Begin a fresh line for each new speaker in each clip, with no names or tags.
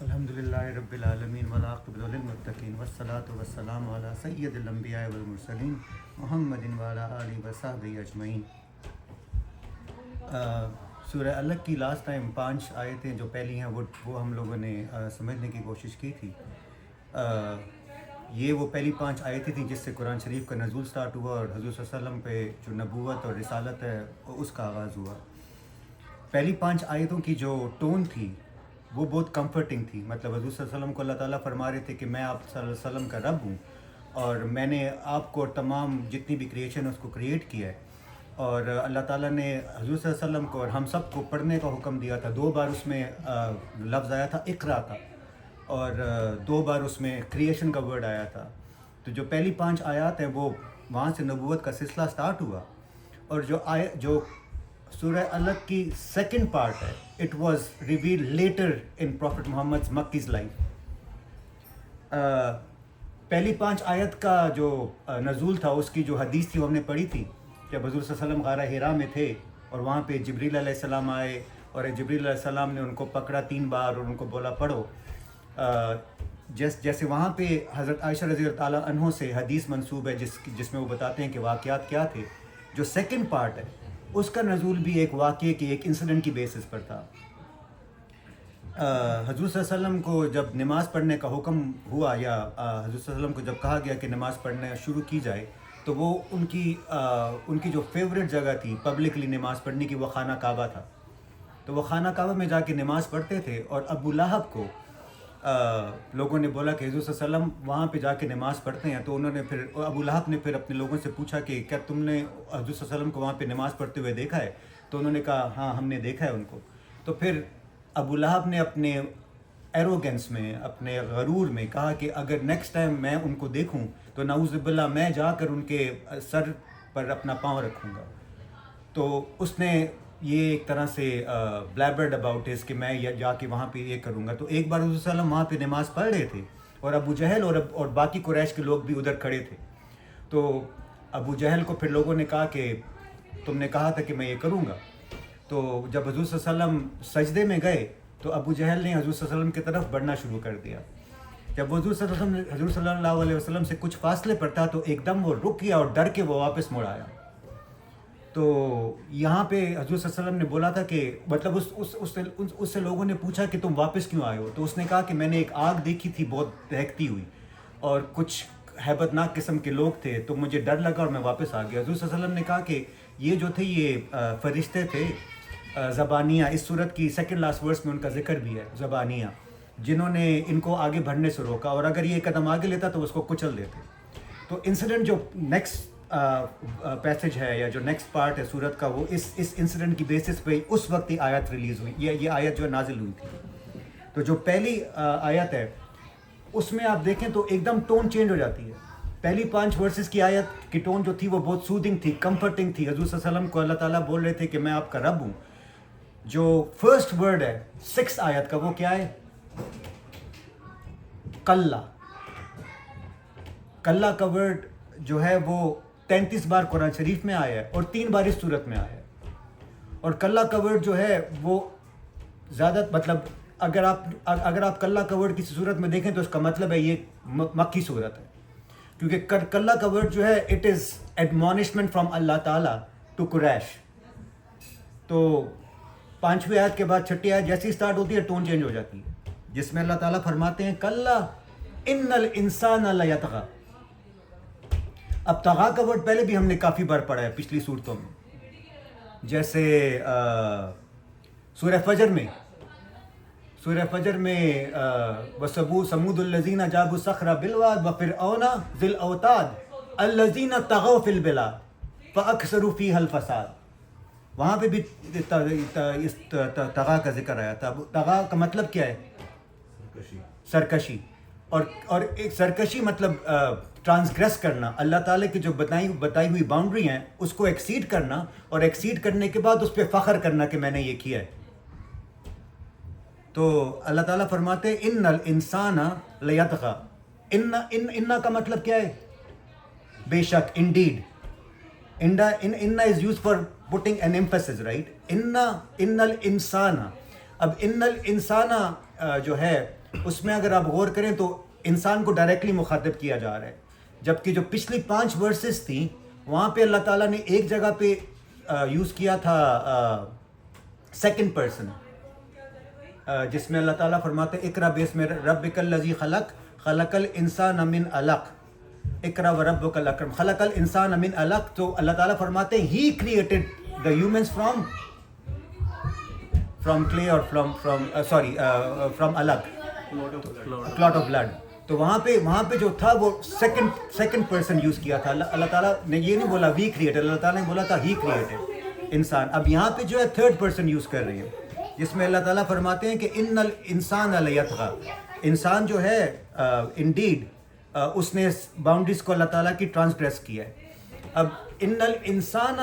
الحمدللہ رب العالمین والعاقبۃ للمتقین والصلاۃ والسلام علی سید الانبیاء والمرسلین محمد وعلی آلہ وصحبہ اجمعین۔ سورہ الگ کی لاسٹ ٹائم 5 آیتیں جو پہلی ہیں وہ ہم لوگوں نے سمجھنے کی کوشش کی تھی۔ یہ وہ پہلی 5 آیتیں تھیں جس سے قرآن شریف کا نزول سٹارٹ ہوا اور حضور صلی اللہ علیہ وسلم پہ جو نبوت اور رسالت ہے اس کا آغاز ہوا۔ پہلی 5 آیتوں کی جو ٹون تھی وہ بہت کمفرٹنگ تھی، مطلب حضور صلی اللہ علیہ وسلم کو اللہ تعالیٰ فرما رہے تھے کہ میں آپ صلی اللہ علیہ وسلم کا رب ہوں اور میں نے آپ کو اور تمام جتنی بھی کریشن ہے اس کو کریٹ کیا ہے، اور اللہ تعالیٰ نے حضور صلی اللہ علیہ وسلم کو اور ہم سب کو پڑھنے کا حکم دیا تھا۔ 2 بار اس میں لفظ آیا تھا اقرا کا، اور 2 بار اس میں کریشن کا ورڈ آیا تھا۔ تو جو پہلی 5 آیات ہیں وہ وہاں سے نبوت کا سلسلہ سٹارٹ ہوا، اور جو سورہ الگ کی سیکنڈ پارٹ ہے it was revealed later in prophet Muhammad مکیز لائف۔ پہلی 5 آیت کا جو نزول تھا اس کی جو حدیث تھی وہ ہم نے پڑھی تھی، جب حضور صلی اللہ علیہ وسلم غار حرا میں تھے اور وہاں پہ جبریل علیہ السلام آئے اور جبریل علیہ السلام نے ان کو پکڑا 3 بار اور ان کو بولا پڑھو۔ جیسے وہاں پہ حضرت عائشہ رضی اللہ تعالیٰ عنہ سے حدیث منسوب ہے جس میں وہ بتاتے ہیں کہ واقعات کیا تھے۔ جو سیکنڈ پارٹ ہے اس کا نزول بھی ایک واقعے کی ایک انسیڈنٹ کی بیسس پر تھا۔ حضور صلی اللہ علیہ وسلم کو جب نماز پڑھنے کا حکم ہوا، یا حضور صلی اللہ علیہ وسلم کو جب کہا گیا کہ نماز پڑھنا شروع کی جائے، تو وہ ان کی جو فیوریٹ جگہ تھی پبلکلی نماز پڑھنے کی وہ خانہ کعبہ تھا۔ تو وہ خانہ کعبہ میں جا کے نماز پڑھتے تھے، اور ابو لہب کو لوگوں نے بولا کہ حضور صلی اللہ علیہ وسلم وہاں پہ جا کے نماز پڑھتے ہیں، تو انہوں نے پھر ابو لہب نے پھر اپنے لوگوں سے پوچھا کہ کیا تم نے حضور صلی اللہ علیہ وسلم کو وہاں پہ نماز پڑھتے ہوئے دیکھا ہے؟ تو انہوں نے کہا ہاں ہم نے دیکھا ہے ان کو۔ تو پھر ابو لہب نے اپنے ایروگنس میں، اپنے غرور میں کہا کہ اگر نیکسٹ ٹائم میں ان کو دیکھوں تو نعوذ باللہ میں جا کر ان کے سر پر اپنا پاؤں رکھوں گا۔ تو اس نے یہ ایک طرح سے بلیبرڈ اباؤٹ اس کہ میں جا کے وہاں پہ یہ کروں گا۔ تو ایک بار حضور صلی اللہ علیہ وسلم وہاں پہ نماز پڑھ رہے تھے اور ابو جہل اور باقی قریش کے لوگ بھی ادھر کھڑے تھے۔ تو ابو جہل کو پھر لوگوں نے کہا کہ تم نے کہا تھا کہ میں یہ کروں گا۔ تو جب حضور صلی اللہ علیہ وسلم سجدے میں گئے تو ابو جہل نے حضور صلی اللہ علیہ وسلم کی طرف بڑھنا شروع کر دیا۔ جب حضور صلی اللہ علیہ وسلم سے کچھ فاصلے پر تھا تو ایک دم وہ رک گیا اور ڈر کے وہ واپس مڑ آیا۔ تو یہاں پہ حضور صلی اللہ علیہ وسلم نے بولا تھا کہ مطلب اس سے لوگوں نے پوچھا کہ تم واپس کیوں آئے ہو؟ تو اس نے کہا کہ میں نے ایک آگ دیکھی تھی بہت دہکتی ہوئی، اور کچھ ہیبت ناک قسم کے لوگ تھے، تو مجھے ڈر لگا اور میں واپس آ گیا۔ حضور صلی اللہ علیہ وسلم نے کہا کہ یہ جو تھے یہ فرشتے تھے زبانیہ، اس صورت کی سیکنڈ لاسٹ ورس میں ان کا ذکر بھی ہے، زبانیہ، جنہوں نے ان کو آگے بڑھنے سے روکا، اور اگر یہ قدم آگے لیتا تو اس کو کچل دیتے۔ تو انسیڈنٹ جو نیکسٹ پیسج ہے یا جو نیکسٹ پارٹ ہے سورت کا، وہ اس انسیڈنٹ کی بیسس پہ اس وقت یہ آیت ریلیز ہوئی، یہ آیت جو نازل ہوئی تھی۔ تو جو پہلی آیت ہے اس میں آپ دیکھیں تو ایک دم ٹون چینج ہو جاتی ہے۔ پہلی 5 ورسز کی آیت کی ٹون جو تھی وہ بہت سودنگ تھی، کمفرٹنگ تھی۔ حضور صلی اللہ علیہ وسلم کو اللہ تعالیٰ بول رہے تھے کہ میں آپ کا رب ہوں۔ جو فرسٹ ورڈ ہے 6 آیت کا وہ کیا ہے؟ کلا۔ کلا کا ورڈ جو ہے وہ 33 بار قرآن شریف میں آیا ہے اور 3 بار اس صورت میں آیا ہے۔ اور کلا کا ورڈ جو ہے وہ زیادہ مطلب اگر آپ کلا کا ورڈ کسی صورت میں دیکھیں تو اس کا مطلب ہے یہ مکی صورت ہے، کیونکہ کلا کا ورڈ جو ہے اٹ از ایڈمونشمنٹ فرام اللہ تعالیٰ ٹو قریش۔ تو 5ویں آیت کے بعد 6ٹھی آیت جیسی اسٹارٹ ہوتی ہے ٹون چینج ہو جاتی ہے، جس میں اللہ تعالیٰ فرماتے ہیں کلا ان الانسان لیطغی۔ اب طغا کا ورڈ پہلے بھی ہم نے کافی بار پڑھا ہے پچھلی صورتوں میں، جیسے سورہ فجر میں وَثَمُودُ الَّذِينَ جَابُوا الصَّخْرَ بِالْوَادِ وَفِرْعَوْنَ ذِي الْأَوْتَادِ الَّذِينَ طَغَوْا فِي الْبِلَادِ فَأَكْثَرُوا فِيهَا الْفَسَادَ۔ وہاں پہ بھی اس طغا کا ذکر آیا تھا۔ طغا کا مطلب کیا ہے؟ سرکشی۔ اور ایک سرکشی مطلب ٹرانسگریس کرنا، اللہ تعالیٰ کی جو بتائی ہوئی باؤنڈری ہیں اس کو ایکسیڈ کرنا، اور ایکسیڈ کرنے کے بعد اس پہ فخر کرنا کہ میں نے یہ کیا ہے۔ تو اللہ تعالیٰ فرماتے ہیں ان الانسان لیطغی۔ ان کا مطلب کیا ہے؟ بے شک، انڈیڈ۔ ان is used for putting an emphasis, right? ان الانسان۔ اب ان الانسان جو ہے اس میں اگر آپ غور کریں تو انسان کو ڈائریکٹلی مخاطب کیا جا رہا ہے، جبکہ جو پچھلی 5 ورسز تھیں وہاں پہ اللہ تعالیٰ نے ایک جگہ پہ یوز کیا تھا سیکنڈ پرسن، جس میں اللہ تعالیٰ فرماتے ہیں اقرا باسم ربک الذی خلق خلق الانسان من علق، اقرا وربک الاکرم، خلق الانسان من علق. تو اللہ تعالیٰ فرماتے ہیں he created the humans from clay اور فرام علق، کلاٹ آف بلڈ. تو وہاں پہ جو تھا وہ سیکنڈ پرسن یوز کیا تھا. اللہ تعالیٰ نے یہ نہیں بولا وی کریٹڈ، اللہ تعالیٰ نے بولا تھا ہی کریٹڈ انسان. اب یہاں پہ جو ہے تھرڈ پرسن یوز کر رہی ہے، جس میں اللہ تعالیٰ فرماتے ہیں کہ ان الانسان لیطغی، انسان جو ہے انڈیڈ اس نے باؤنڈریز کو اللہ تعالیٰ کی ٹرانسگریس کیا ہے. اب ان الانسان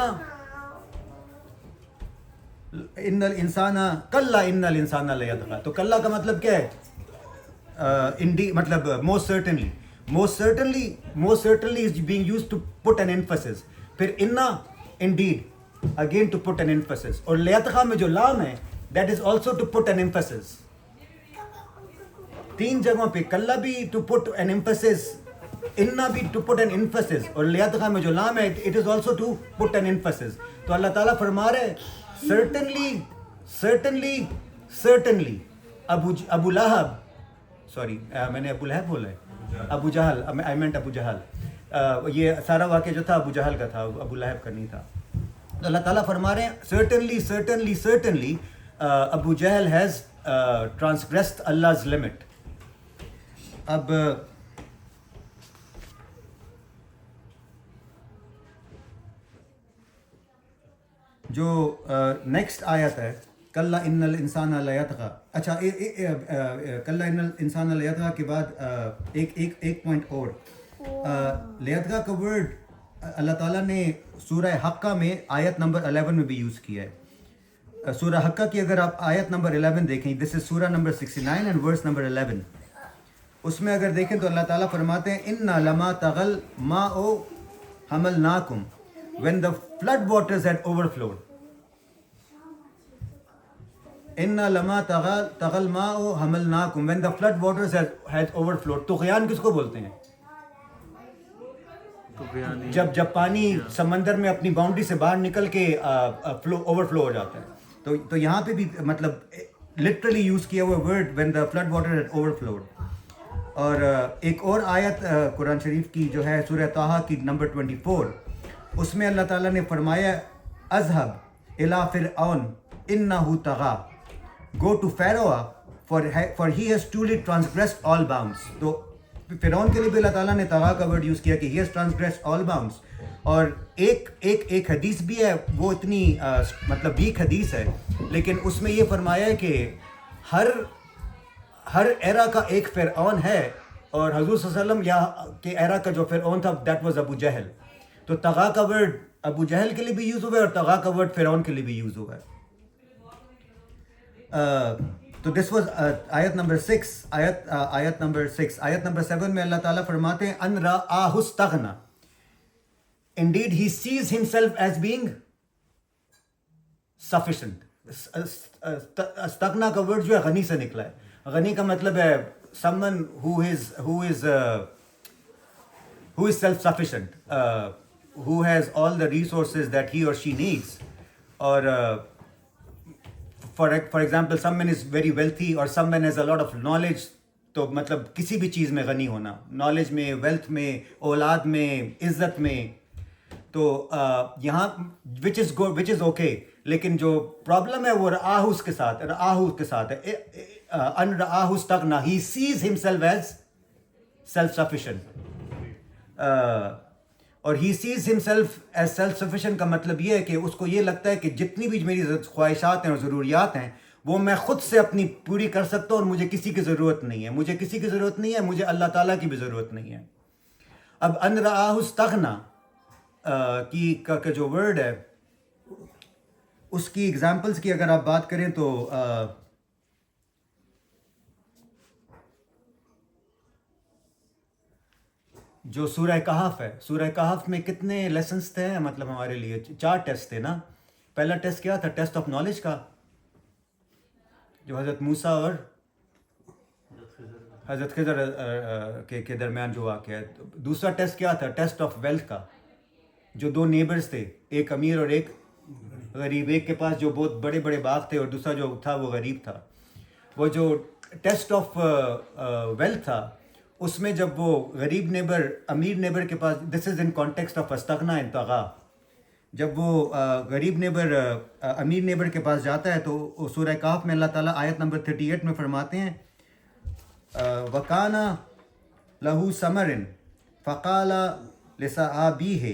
کلا ان الانسان لیطغی، تو کلا کا مطلب کیا ہے؟ انڈیڈ مطلب most certainly is being used to put an emphasis. پھر انا indeed again to put an emphasis، اور لیطغی میں جو لام ہے that is also to put an emphasis. 3 جگہوں پہ کلا بھی ٹو پٹ این emphasis، انا بھی ٹو پٹ این emphasis، اور لیطغی میں جو لام ہے it is also to put an emphasis. تو اللہ تعالیٰ فرما رہے certainly ابو لہب، سوری میں نے ابو لہب بولا ہے، ابو جہل، آئی مینٹ ابو جہل. یہ سارا واقعہ جو تھا ابو جہل کا تھا، ابو لہب کا نہیں تھا. تو اللہ تعالیٰ فرما رہے ہیں certainly Abu Jahl has transgressed Allah's limit. اب جو نیکسٹ آیت ہے کلا ان الانسان لیطغی، اچھا کلا ان الانسان لیطغی کے بعد ایک پوائنٹ اور، لیطغی کا ورڈ اللہ تعالیٰ نے سورہ حقہ میں آیت نمبر 11 میں بھی یوز کیا ہے. سورہ حقہ کی اگر آپ آیت نمبر 11 دیکھیں، دس از سورہ نمبر 69 اینڈ ورس نمبر 11. اس میں اگر دیکھیں تو اللہ تعالیٰ فرماتے ہیں اِنَّا لَمَا تَغَلْ مَاءُ حَمَلْنَاكُمْ when the flood waters had overflowed. اِنَّا لَمَا تَغَلْ مَاءُ حَمَلْنَاكُمْ when the flood waters had overflowed. طغیان کس کو بولتے ہیں؟ جب پانی سمندر میں اپنی باؤنڈری سے باہر نکل کے اوور فلو ہو جاتا ہے. تو یہاں پہ بھی مطلب لٹرلی یوز کیا ہوا word when the flood water had overflowed. اور ایک اور آیت قرآن شریف کی جو ہے سورہ طٰہٰ کی نمبر 24، اس میں اللہ تعالیٰ نے فرمایا اذهب الى فرعون انه طغى، go to Pharaoh for he has truly transgressed all bounds. تو فرعون کے لیے بھی اللہ تعالیٰ نے طغا کا ورڈ یوز کیا کہ he has transgressed all bounds. اور ایک حدیث بھی ہے، وہ اتنی مطلب ویک حدیث ہے، لیکن اس میں یہ فرمایا ہے کہ ہر ایرا کا ایک فرعون ہے، اور حضور صلی اللہ علیہ وسلم کے ایرا کا جو فرعون تھا دیٹ واز ابو جہل. تو طغا کا ورڈ ابو جہل کے لیے بھی یوز ہوا ہے اور طغا کا ورڈ فرعون کے لیے بھی یوز ہوا ہے. تو دس واز آیت نمبر 6. آیت نمبر 7 میں اللہ تعالیٰ فرماتے ہیں ان رآہ استغنی، indeed he sees himself as being sufficient. استغنا کا ورڈ جو ہے غنی سے نکلا ہے. غنی کا مطلب ہے someone who is self sufficient, who has all the resources that he or she needs. اور for example someone is very wealthy or someone has a lot of knowledge. تو مطلب کسی بھی چیز میں غنی ہونا، نالج میں، ویلتھ میں، اولاد میں، عزت میں. تو یہاں which is okay. لیکن جو پرابلم ہے وہ رآہ کے ساتھ ہے. ان رآہ استغنی، he sees himself as self sufficient. اور he sees himself as self sufficient کا مطلب یہ ہے کہ اس کو یہ لگتا ہے کہ جتنی بھی میری خواہشات ہیں اور ضروریات ہیں وہ میں خود سے اپنی پوری کر سکتا ہوں، اور مجھے کسی کی ضرورت نہیں ہے. مجھے اللہ تعالیٰ کی بھی ضرورت نہیں ہے. اب ان رآہ استغنی کا جو ورڈ ہے اس کی ایگزامپلس کی اگر آپ بات کریں تو جو سورہ کہف ہے، سورہ کہف میں کتنے لیسنس تھے مطلب ہمارے لیے 4 ٹیسٹ تھے نا. پہلا ٹیسٹ کیا تھا؟ ٹیسٹ آف نالج کا، جو حضرت موسیٰ اور حضرت خضر کے درمیان جو واقعہ ہے. دوسرا ٹیسٹ کیا تھا؟ ٹیسٹ آف ویلتھ کا. جو دو نیبرز تھے, ایک امیر اور ایک غریب, ایک کے پاس جو بہت بڑے بڑے باغ تھے اور دوسرا جو تھا وہ غریب تھا. وہ جو ٹیسٹ آف ویلتھ تھا اس میں جب وہ غریب نیبر امیر نیبر کے پاس, دس از ان کانٹیکسٹ آف استغنا ان طغا, جب وہ غریب نیبر امیر نیبر کے پاس جاتا ہے تو سورہ کہف میں اللہ تعالیٰ آیت نمبر 38 میں فرماتے ہیں وَكَانَ لَهُ ثَمَرٌ فَقَالَ لِصَحَابِيهِ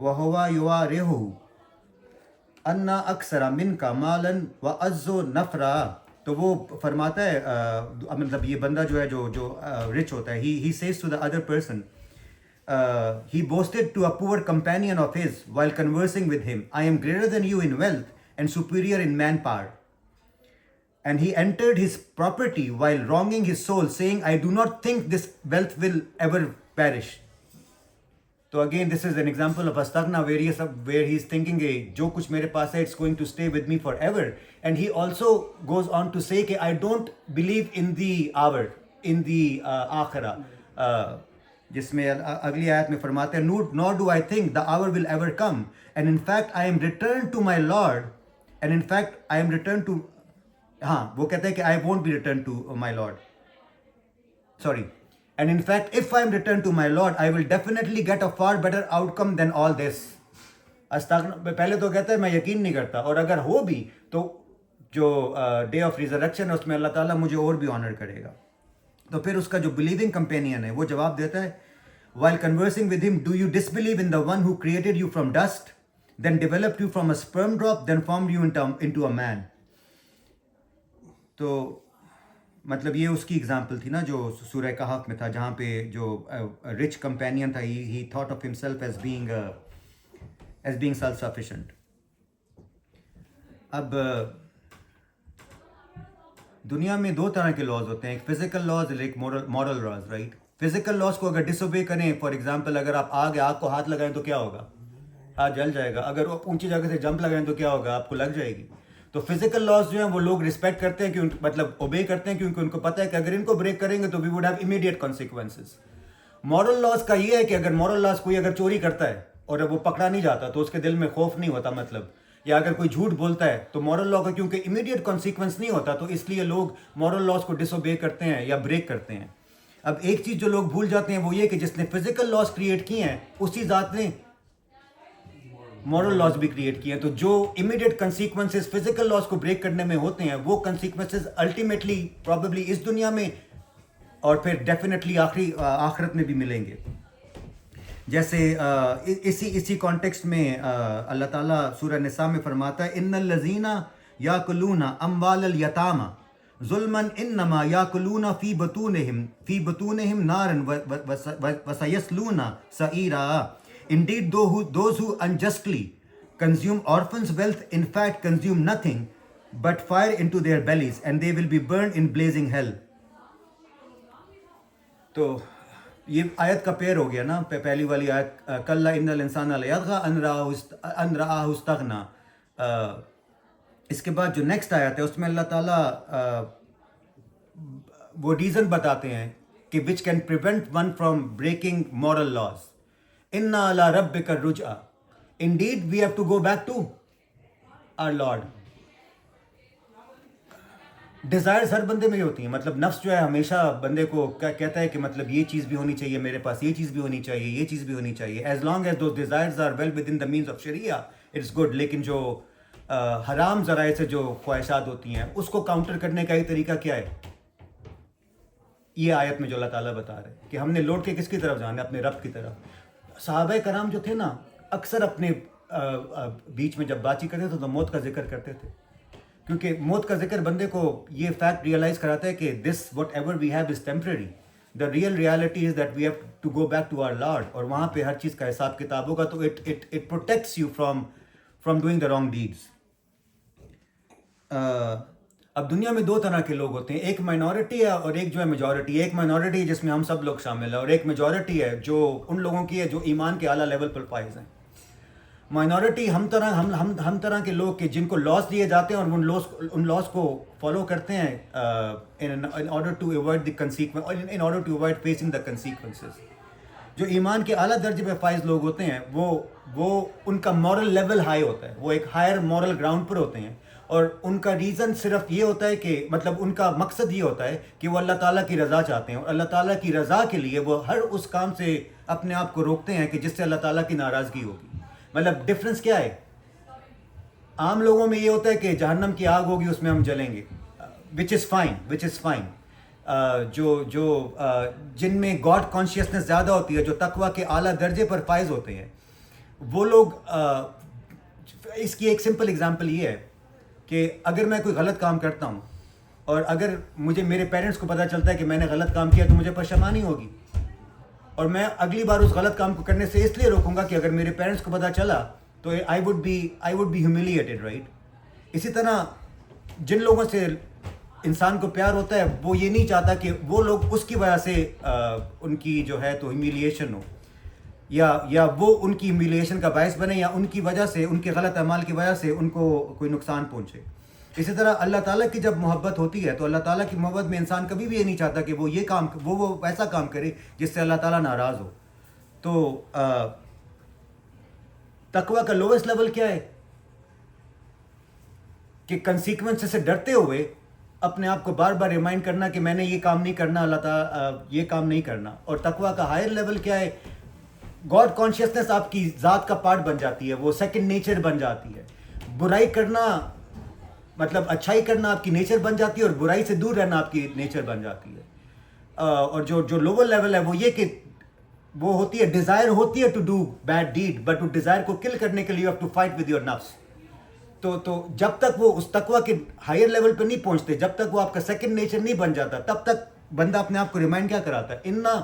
وَهُوَ يُوَارِثُهُ أَنَّ أَكْثَرَ مِنْكَ مَالًا وَأَعَزُّ نَفْرًا. تو وہ فرماتا ہے مطلب یہ بندہ جو ہے جو رچ ہوتا ہے, he says to the other person, he boasted to a poor companion of his while conversing with him, I am greater than you in wealth and superior in manpower. And he entered his property while wronging his soul, saying, I do not think this wealth will ever perish. So again, this is an example of astagna where he is thinking, jo kuch mere paas hai, it's going to stay with me forever. And he also goes on to say, I don't believe in the hour, in the akhirah. جس میں اگلی آیت میں فرماتے ہیں nor do I think the hour will ever come, and in fact I am returned to my Lord, and in fact I am returned to وہ کہتے ہیں کہ I won't be returned to my Lord, sorry, and in fact if I am returned to my Lord I will definitely get a far better outcome than all this. پہلے تو کہتا ہے میں یقین نہیں کرتا, اور اگر ہو بھی تو جو ڈے آف ریزریکشن ہے اس میں اللہ تعالیٰ مجھے اور بھی آنر کرے گا. تو پھر اس کا جو بلیونگ کمپینین ہے وہ جواب دیتا ہے while conversing with him, do you disbelieve in the one who created you from dust, then developed you from a sperm drop, then formed you into a man. تو مطلب یہ اس کی اگزامپل تھی نا جو سورہ کہف میں تھا, جہاں پہ جو رچ کمپینین تھا he thought of himself as being self-sufficient. اب دنیا میں دو طرح کے لاز ہوتے ہیں, ایک فزیکل لاز اور ایک moral laws, right. Physical laws کو اگر ڈس اوبے کریں, فار ایگزامپل اگر آپ آگ کو ہاتھ لگائیں تو کیا ہوگا؟ ہاتھ جل جائے گا. اگر آپ اونچی جگہ سے جمپ لگائیں تو کیا ہوگا؟ آپ کو لگ جائے گی. تو فزیکل لاز جو ہیں وہ لوگ رسپیکٹ کرتے ہیں کہ مطلب اوبے کرتے ہیں کیونکہ ان کو پتہ ہے کہ اگر ان کو بریک کریں گے تو we would have immediate consequences. Moral laws کا یہ ہے کہ اگر مورل لاز کوئی اگر چوری کرتا ہے اور وہ پکڑا نہیں جاتا تو اس کے دل میں خوف نہیں ہوتا, مطلب, یا اگر کوئی جھوٹ بولتا ہے تو مورل لا کا کیونکہ امیڈیٹ کانسیکوینس نہیں ہوتا تو اس لیے لوگ مورل لاز کو ڈس اوبے کرتے ہیں یا بریک کرتے ہیں. اب ایک چیز جو لوگ بھول جاتے ہیں وہ یہ کہ جس نے فزیکل لاز کریٹ کیے ہیں اسی ذات نے مورل لاز بھی کریٹ کیے ہیں. تو جو امیڈیٹ کنسیکوینسز فزیکل لاز کو بریک کرنے میں ہوتے ہیں وہ کنسیکوینسز الٹیمیٹلی پرابیبلی اس دنیا میں اور پھر ڈیفینیٹلی آخرت میں بھی ملیں گے. جیسے اسی کانٹیکسٹ میں اللہ تعالیٰ سورہ نساء میں فرماتا ہے ان الذین یاکلون اموال الیتامی ظلما انما یاکلون فی بطونہم نارا وسیصلون سعیرا. Indeed, those who unjustly consume orphans' wealth in fact consume nothing but fire into their bellies, and they will be burned in blazing hell. تو یہ آیت کا پیر ہو گیا نا, پہلی والی آیت کلا ان الانسان لیطغی ان رآہ استغنی. اس کے بعد جو نیکسٹ آیت ہے اس میں اللہ تعالیٰ وہ ریزن بتاتے ہیں کہ which can prevent one from breaking moral laws. Inna ala rabbika ruj'a. Indeed, we have to go back to our Lord. Desires ہر بندے میں ہی ہوتی ہیں, مطلب نفس جو ہے ہمیشہ بندے کو کہتا ہے کہ مطلب یہ چیز بھی ہونی چاہیے میرے پاس, یہ چیز بھی ہونی چاہیے, یہ چیز بھی ہونی چاہیے. As long as those desires are well within the means of شریعہ اٹس گڈ. لیکن جو حرام ذرائع سے جو خواہشات ہوتی ہیں اس کو کاؤنٹر کرنے کا ایک طریقہ کیا ہے؟ یہ آیت میں جو اللہ تعالیٰ بتا رہے ہیں کہ ہم نے لوٹ کے کس کی طرف جانا ہے؟ اپنے رب کی طرف. صحابہ کرام جو تھے نا اکثر اپنے بیچ میں جب بات چیت کرتے تھے تو موت کا ذکر کرتے تھے, کیونکہ موت کا ذکر بندے کو یہ فیکٹ ریئلائز کراتا ہے کہ this whatever we have is temporary. The real reality is that we have to go back to our Lord, اور وہاں پہ ہر چیز کا حساب کتاب ہوگا. تو it protects you from doing the wrong deeds. اب دنیا میں دو طرح کے لوگ ہوتے ہیں, ایک مائنورٹی ہے اور ایک جو ہے میجورٹی. ایک مائنورٹی جس میں ہم سب لوگ شامل ہیں, اور ایک میجورٹی ہے جو ان لوگوں کی ہے جو ایمان کے اعلیٰ لیول پر فائز ہیں. مائنورٹی ہم طرح کے لوگ کہ جن کو لاس دیے جاتے ہیں اور ان لاس کو فالو کرتے ہیں in order to avoid the consequence, in order to avoid facing the consequences. جو ایمان کے اعلیٰ درجے پہ فائز لوگ ہوتے ہیں وہ ان کا مورل لیول ہائی ہوتا ہے, وہ ایک ہائر مورل گراؤنڈ پر ہوتے ہیں, اور ان کا ریزن صرف یہ ہوتا ہے کہ مطلب ان کا مقصد یہ ہوتا ہے کہ وہ اللہ تعالیٰ کی رضا چاہتے ہیں, اور اللہ تعالیٰ کی رضا کے لیے وہ ہر اس کام سے اپنے آپ کو روکتے ہیں کہ جس سے اللہ تعالیٰ کی ناراضگی ہوگی. مطلب ڈفرنس کیا ہے؟ عام لوگوں میں یہ ہوتا ہے کہ جہنم کی آگ ہوگی, اس میں ہم جلیں گے, وچ از فائن. جن میں گاڈ کانشیسنس زیادہ ہوتی ہے, جو تقوی کے اعلیٰ درجے پر فائز ہوتے ہیں, وہ لوگ اس کی ایک سمپل اگزامپل یہ ہے کہ اگر میں کوئی غلط کام کرتا ہوں اور اگر مجھے میرے پیرنٹس کو پتہ چلتا ہے کہ میں نے غلط کام کیا تو مجھے پشیمانی ہوگی, اور میں اگلی بار اس غلط کام کو کرنے سے اس لیے روکوں گا کہ اگر میرے پیرنٹس کو پتہ چلا تو I would be humiliated, right. اسی طرح جن لوگوں سے انسان کو پیار ہوتا ہے وہ یہ نہیں چاہتا کہ وہ لوگ اس کی وجہ سے ان کی جو ہے تو ہیوملیشن ہو, یا وہ ان کی ہیوملیشن کا باعث بنے, یا ان کی وجہ سے, ان کے غلط اعمال کی وجہ سے ان کو کوئی نقصان پہنچے. اسی طرح اللہ تعالیٰ کی جب محبت ہوتی ہے تو اللہ تعالیٰ کی محبت میں انسان کبھی بھی یہ نہیں چاہتا کہ وہ یہ کام وہ ایسا کام کرے جس سے اللہ تعالیٰ ناراض ہو. تو تقویٰ کا لویسٹ لیول کیا ہے کہ کنسیکوینس سے ڈرتے ہوئے اپنے آپ کو بار بار ریمائنڈ کرنا کہ میں نے یہ کام نہیں کرنا, اللہ تعالیٰ یہ کام نہیں کرنا. اور تقویٰ کا ہائر لیول کیا ہے؟ گاڈ کانشیسنس آپ کی ذات کا پارٹ بن جاتی ہے, وہ سیکنڈ نیچر بن جاتی ہے. برائی کرنا مطلب اچھائی کرنا آپ کی نیچر بن جاتی ہے, اور برائی سے دور رہنا آپ کی نیچر بن جاتی ہے. اور جو لوور لیول ہے وہ یہ کہ وہ ہوتی ہے, ڈیزائر ہوتی ہے to do bad deed, but اس ڈیزائر کو کل کرنے کے لیے you have to fight with your نفس. تو جب تک وہ اس تقویٰ کے ہائر لیول پہ نہیں پہنچتے, جب تک وہ آپ کا سیکنڈ نیچر نہیں بن جاتا, تب تک بندہ اپنے آپ کو ریمائنڈ کیا کراتا ہے؟ انا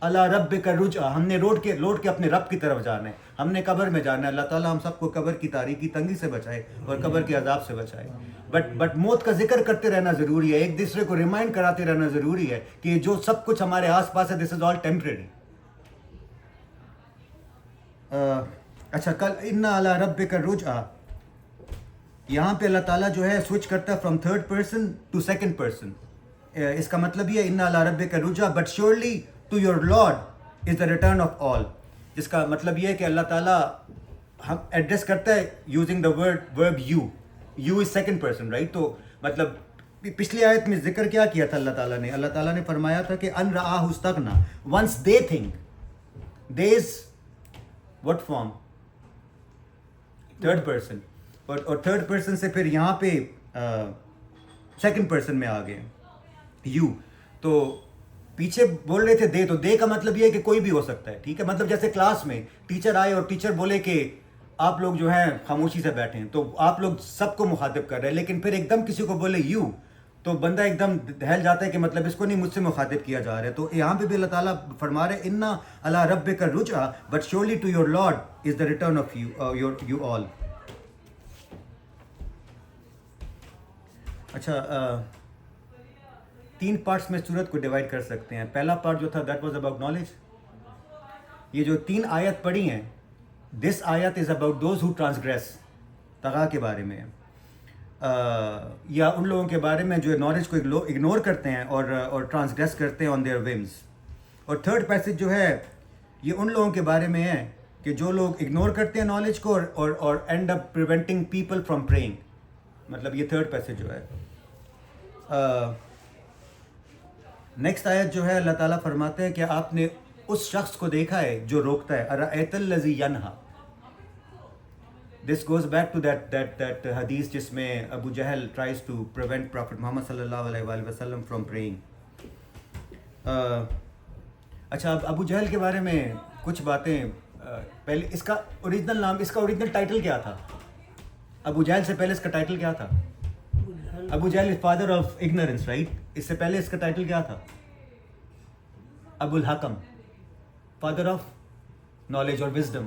اللہ رب کا رجع, ہم نے لوٹ کے اپنے رب کی طرف جانا ہے, ہم نے قبر میں جانا ہے. اللہ تعالیٰ ہم سب کو قبر کی تاریکی تنگی سے بچائے اور قبر کے عذاب سے بچائے. بٹ موت کا ذکر کرتے رہنا ضروری ہے, ایک دوسرے کو ریمائنڈ کراتے رہنا ضروری ہے کہ جو سب کچھ ہمارے آس پاس ہے, دس از آل ٹیمپریری. اچھا, کل انا اللہ رب کا رجع, یہاں پہ اللہ تعالیٰ جو ہے سوئچ کرتا ہے from third person to second person. اس کا مطلب یہ ہے انا اللہ رب کا رجع but surely to your lord is the return of all. جس کا مطلب یہ ہے کہ اللہ تعالیٰ ہم ایڈریس کرتا ہے یوزنگ دا ورب you is second person, right. تو مطلب پچھلی آیت میں ذکر کیا تھا اللہ تعالیٰ نے فرمایا تھا کہ ان رآہ استغنى, once they think they is what from third person, اور تھرڈ پرسن سے پھر یہاں پہ سیکنڈ پرسن میں آ گئے یو. تو پیچھے بول رہے تھے دے, تو دے کا مطلب یہ ہے کہ کوئی بھی ہو سکتا ہے, ٹھیک ہے. مطلب جیسے کلاس میں ٹیچر آئے اور ٹیچر بولے کہ آپ لوگ جو ہیں خاموشی سے بیٹھیں, تو آپ لوگ سب کو مخاطب کر رہے ہیں, لیکن پھر ایک دم کسی کو بولے یو, تو بندہ ایک دم دہل جاتا ہے کہ مطلب اس کو نہیں, مجھ سے مخاطب کیا جا رہا ہے. تو یہاں پہ بھی اللہ تعالیٰ فرما رہے انا اللہ رب کا رجع but surely to your lord is the return of you all. اچھا, 3 پارٹس میں سورت کو ڈیوائڈ کر سکتے ہیں. پہلا پارٹ جو تھا دیٹ واز اباؤٹ نالج. یہ جو 3 آیت پڑھی ہیں, دس آیت is about those who transgress, طغا کے بارے میں, یا ان لوگوں کے بارے میں جو نالج کو اگنور کرتے ہیں اور ٹرانسگریس کرتے ہیں آن دیئر ومز. اور تھرڈ پیسج جو ہے یہ ان لوگوں کے بارے میں ہے کہ جو لوگ اگنور کرتے ہیں نالج کو اور and up preventing people from praying. مطلب یہ تھرڈ پیسج جو ہے. نیکسٹ آیت جو ہے اللہ تعالیٰ فرماتے ہیں کہ آپ نے اس شخص کو دیکھا ہے جو روکتا ہے, ارأیت الذی ینہا. This goes back to that حدیث جس میں Abu Jahl tries to prevent prophet Muhammad صلی اللہ علیہ وآلہ وسلم فرام پریئنگ. اچھا, اب ابو جہل کے بارے میں کچھ باتیں. پہلے اس کا اوریجنل ٹائٹل کیا تھا؟ ابو جہل سے پہلے اس کا ٹائٹل کیا تھا؟ Abu Jahl is father of ignorance, right. اس سے پہلے اس کا ٹائٹل کیا تھا؟ Abu al-Hakam, father of knowledge اور وزڈم.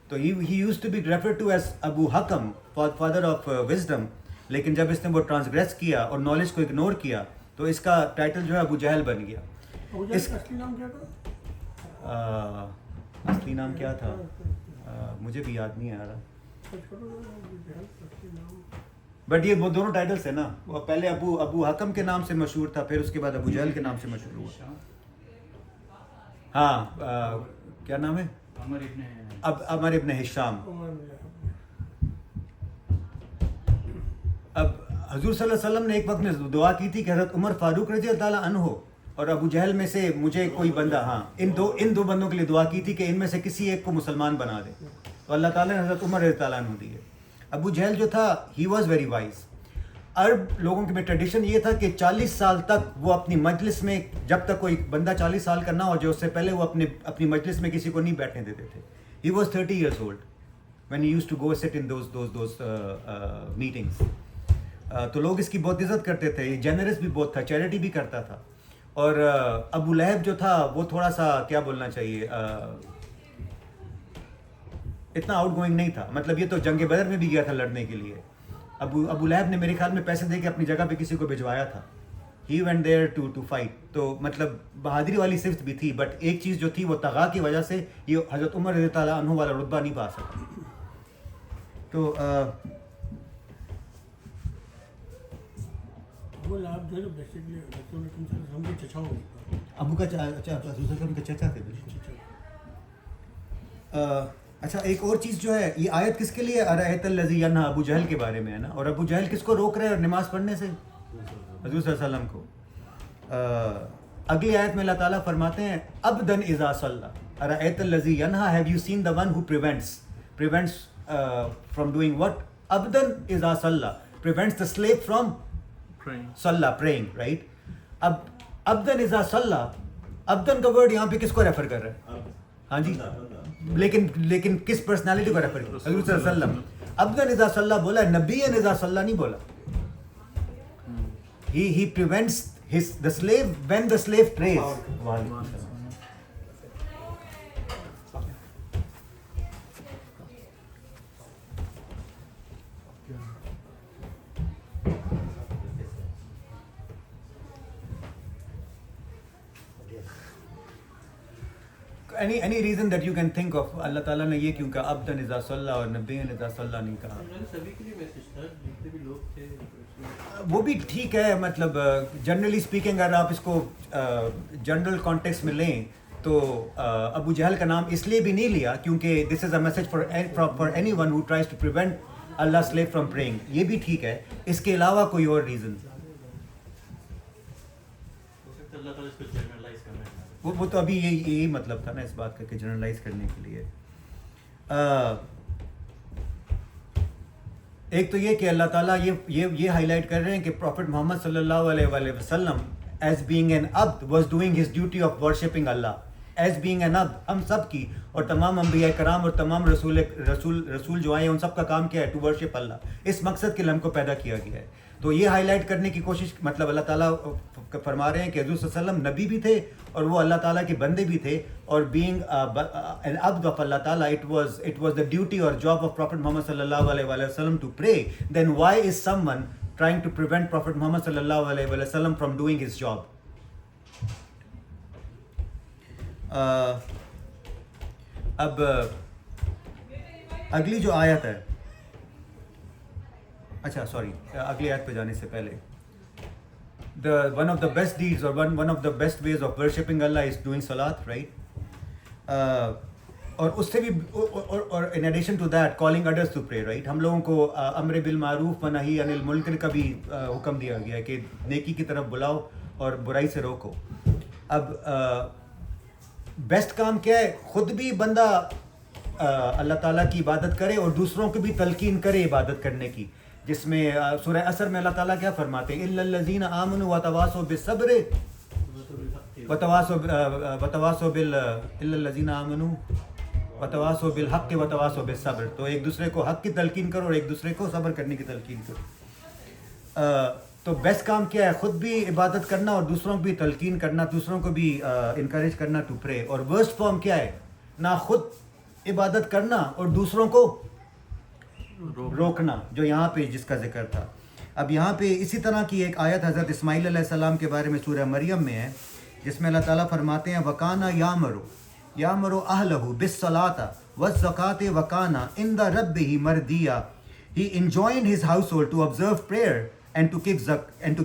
تو he used to be referred to as Abu Hakam, father of wisdom. لیکن جب اس نے وہ ٹرانسگریس کیا اور نالج کو اگنور کیا تو اس کا ٹائٹل جو ہے ابو جہل بن گیا.
اصلی نام کیا تھا؟
اصلی نام کیا تھا؟ مجھے بھی یاد نہیں آ رہا, بٹ یہ وہ دونوں ٹائٹلس ہیں نا, وہ پہلے ابو حکم کے نام سے مشہور تھا, پھر اس کے بعد ابو جہل کے نام سے مشہور ہوا. ہاں کیا نام ہے, عمر ابن ہشام. اب حضور صلی اللہ علیہ وسلم نے ایک وقت میں دعا کی تھی کہ حضرت عمر فاروق رضی اللہ عنہ اور ابو جہل میں سے مجھے کوئی بندہ, ہاں ان دو بندوں کے لیے دعا کی تھی کہ ان میں سے کسی ایک کو مسلمان بنا دے, تو اللہ تعالیٰ نے حضرت عمر رضی اللہ عنہ دی ہے. ابو جہل جو تھا ہی واز ویری وائز. عرب لوگوں کے میں ٹریڈیشن یہ تھا کہ 40 سال تک وہ اپنی مجلس میں, جب تک کوئی بندہ 40 سال کا نہ ہو جو اس سے پہلے وہ اپنی مجلس میں کسی کو نہیں بیٹھنے دیتے تھے. He was 30 years old when he used to go sit in those meetings. تو لوگ اس کی بہت عزت کرتے تھے, یہ جنرس بھی بہت تھا, چیریٹی بھی کرتا تھا. اور ابو لہب جو تھا وہ تھوڑا سا کیا بولنا چاہیے, اتنا آؤٹ گوئنگ نہیں تھا. مطلب یہ تو جنگ بدر میں بھی گیا تھا لڑنے کے لیے. ابو لہب نے میرے خیال میں پیسے دے کے اپنی جگہ پہ کسی کو بھجوایا تھا. He went there to fight. تو مطلب بہادری والی صفت بھی تھی, بٹ ایک چیز جو تھی وہ طغا کی وجہ سے یہ حضرت عمر رضی اللہ عنہ والا رتبہ نہیں پا سکا. تو ابو کا چچا تھے. اچھا ایک اور چیز جو ہے, یہ آیت کس کے لیے ارأیت الذی ینہی, ابو جہل کے بارے میں ہے نا. اور ابو جہل کس کو روک رہے ہیں نماز پڑھنے سے, حضور صلی اللہ علیہ وسلم کو. اگلی آیت میں اللہ تعالیٰ فرماتے ہیں عبدا اذا صلی ارأیت الذی ینہی, have you seen the one who prevents from doing what, عبدا اذا صلی, prevents the slave from praying, right. اب عبدا اذا صلی, عبدن کا ورڈ یہاں پہ کس کو ریفر کر رہا ہے, ہاں جی, لیکن کس پرسنالٹی کو ریفر کر, حضور صلی اللہ علیہ وسلم. عبدن اذا صلی بولا, نبی اذا صلی نہیں بولا. He prevents the slave when the slave prays. Any reason that you can think of, اللہ تعالیٰ نے یہ کیوں کہا عبدن اذا صلی اور نبیًا اذا صلی نہیں کہا؟
سبھی کے لیے میسج تھا, جتنے بھی لوگ تھے.
وہ بھی ٹھیک ہے, مطلب جنرلی اسپیکنگ اگر آپ اس کو جنرل کانٹیکسٹ میں لیں تو ابو جہل کا نام اس لیے بھی نہیں لیا کیونکہ this is a message for anyone who tries to prevent Allah slave from praying, یہ بھی ٹھیک ہے. اس کے علاوہ کوئی اور ریزن وہ تو ابھی یہی مطلب تھا نا اس بات کا کہ جنرلائز کرنے کے لیے. ایک تو یہ کہ اللہ تعالیٰ یہ ہائی لائٹ کر رہے ہیں کہ پروفٹ محمد صلی اللہ علیہ وسلم as being an Abdul was doing his duty of worshipping Allah. As being an عبد ہم سب کی اور تمام انبیاء کرام اور تمام رسول جو آئے ہیں ان سب کا کام کیا ہے, ٹو ورشپ اللہ. اس مقصد کے لیے ہم کو پیدا کیا گیا ہے. تو یہ ہائی لائٹ کرنے کی کوشش, مطلب اللہ تعالیٰ فرما رہے ہیں کہ حضور صلی اللہ علیہ وسلم نبی بھی تھے اور وہ اللہ تعالیٰ کے بندے بھی تھے, اور بینگ an abd of اللہ تعالیٰ, it was the duty or job of Prophet Muhammad sallallahu alaihi wasallam to pray. Then why is someone trying to prevent Prophet Muhammad sallallahu alaihi wasallam from doing his job? اب اگلی جو آیت ہے, اچھا sorry, اگلی آیت پہ جانے سے پہلے one of the best deeds or one of the best ways of worshipping Allah is doing salat, right? اور اس سے بھی اور in addition to that calling others to pray, right? ہم لوگوں کو امر بالمعروف و نہی عن المنکر کا بھی حکم دیا گیا ہے کہ نیکی کی طرف بلاؤ اور برائی سے روکو. اب بیسٹ کام کیا ہے, خود بھی بندہ اللہ تعالیٰ کی عبادت کرے اور دوسروں کو بھی تلقین کرے عبادت کرنے کی, جس میں سورہ عصر میں اللہ تعالیٰ کیا فرماتے ہیں, الا الذین آمنوا وتواصوا بالصبر وتواصوا الا الذین آمنوا وتواصوا بالحق وتواصوا بالصبر. تو ایک دوسرے کو حق کی تلقین کرو اور ایک دوسرے کو صبر کرنے کی تلقین کرو. تو بیسٹ کام کیا ہے, خود بھی عبادت کرنا اور دوسروں کو بھی تلقین کرنا, دوسروں کو بھی انکریج کرنا ٹو پرے. اور ورسٹ فارم کیا ہے, نہ خود عبادت کرنا اور دوسروں کو روکنا, جو یہاں پہ جس کا ذکر تھا. اب یہاں پہ اسی طرح کی ایک آیت حضرت اسماعیل علیہ السلام کے بارے میں سورہ مریم میں ہے, جس میں اللہ تعالیٰ فرماتے ہیں وَكَانَ يَأْمُرُ أَهْلَهُ بِالصَّلَاةِ وَالزَّكَاةِ وَكَانَ عِنْدَ رَبِّهِ مَرْضِيًّا. He enjoined his household to observe prayer and to